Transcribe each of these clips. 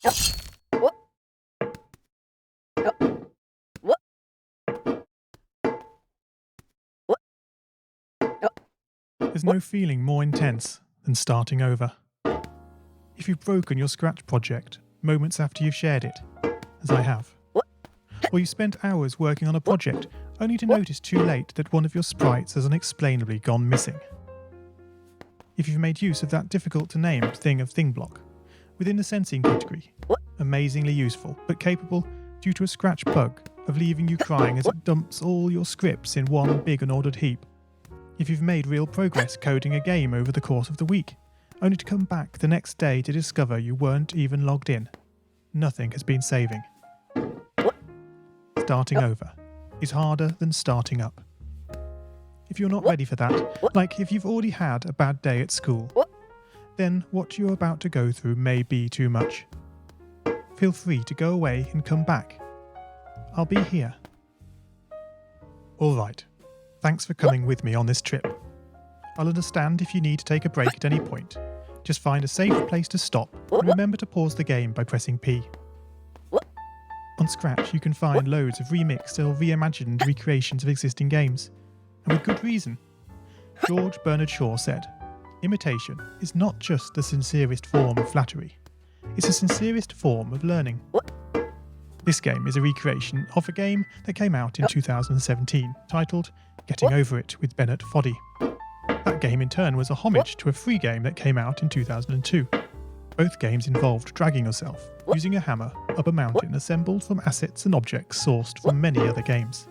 There's no feeling more intense than starting over. If you've broken your Scratch project moments after you've shared it, as I have, or you spent hours working on a project only to notice too late that one of your sprites has unexplainably gone missing. If you've made use of that difficult-to-name thing of thing block, within the sensing category, amazingly useful but capable, due to a Scratch bug, of leaving you crying as it dumps all your scripts in one big unordered heap. If you've made real progress coding a game over the course of the week, only to come back the next day to discover you weren't even logged in, nothing has been saving. Starting over is harder than starting up. If you're not ready for that, like if you've already had a bad day at school, then what you're about to go through may be too much. Feel free to go away and come back. I'll be here. Alright, thanks for coming with me on this trip. I'll understand if you need to take a break at any point. Just find a safe place to stop and remember to pause the game by pressing P. On Scratch you can find loads of remixed or reimagined recreations of existing games, and with good reason. George Bernard Shaw said, "Imitation is not just the sincerest form of flattery, it's the sincerest form of learning." This game is a recreation of a game that came out in 2017, titled Getting Over It with Bennett Foddy. That game in turn was a homage to a free game that came out in 2002. Both games involved dragging yourself, using a hammer, up a mountain assembled from assets and objects sourced from many other games.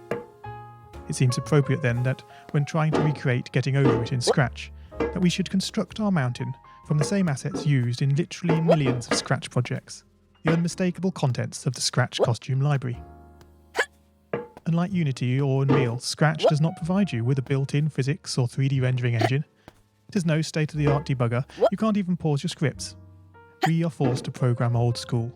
It seems appropriate then that, when trying to recreate Getting Over It in Scratch, that we should construct our mountain from the same assets used in literally millions of Scratch projects, the unmistakable contents of the Scratch costume library. Unlike Unity or Unreal, Scratch does not provide you with a built-in physics or 3D rendering engine. It has no state-of-the-art debugger, you can't even pause your scripts. We are forced to program old school.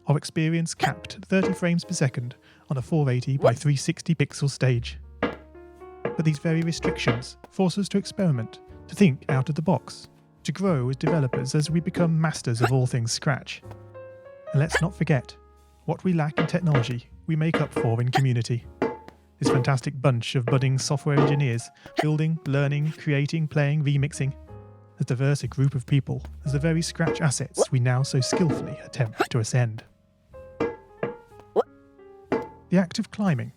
Our experience capped at 30 frames per second on a 480 by 360 pixel stage. But these very restrictions force us to experiment, to think out of the box, to grow as developers as we become masters of all things Scratch. And let's not forget, what we lack in technology, we make up for in community. This fantastic bunch of budding software engineers, building, learning, creating, playing, remixing, as diverse a group of people as the very Scratch assets we now so skillfully attempt to ascend. The act of climbing,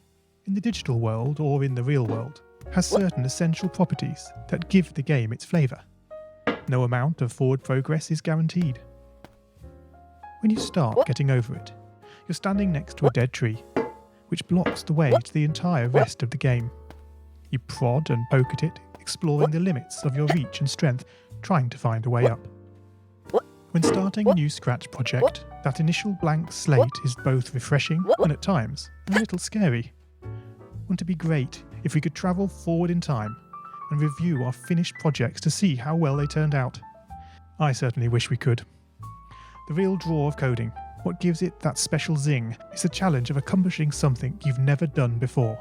in the digital world or in the real world, has certain essential properties that give the game its flavour. No amount of forward progress is guaranteed. When you start Getting Over It, you're standing next to a dead tree, which blocks the way to the entire rest of the game. You prod and poke at it, exploring the limits of your reach and strength, trying to find a way up. When starting a new Scratch project, that initial blank slate is both refreshing and at times a little scary. Wouldn't it be great if we could travel forward in time and review our finished projects to see how well they turned out? I certainly wish we could. The real draw of coding, what gives it that special zing, is the challenge of accomplishing something you've never done before.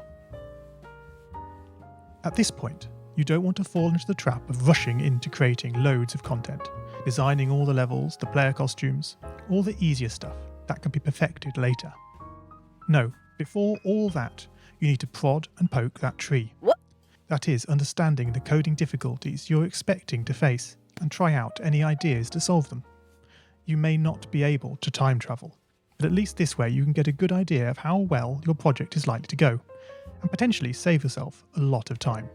At this point, you don't want to fall into the trap of rushing into creating loads of content, designing all the levels, the player costumes, all the easier stuff that can be perfected later. No, before all that, you need to prod and poke that tree. That is, understanding the coding difficulties you're expecting to face and try out any ideas to solve them. You may not be able to time travel, but at least this way you can get a good idea of how well your project is likely to go, and potentially save yourself a lot of time.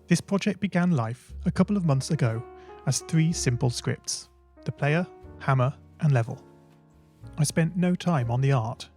This project began life a couple of months ago as 3 simple scripts: the player, hammer, and level. I spent no time on the art,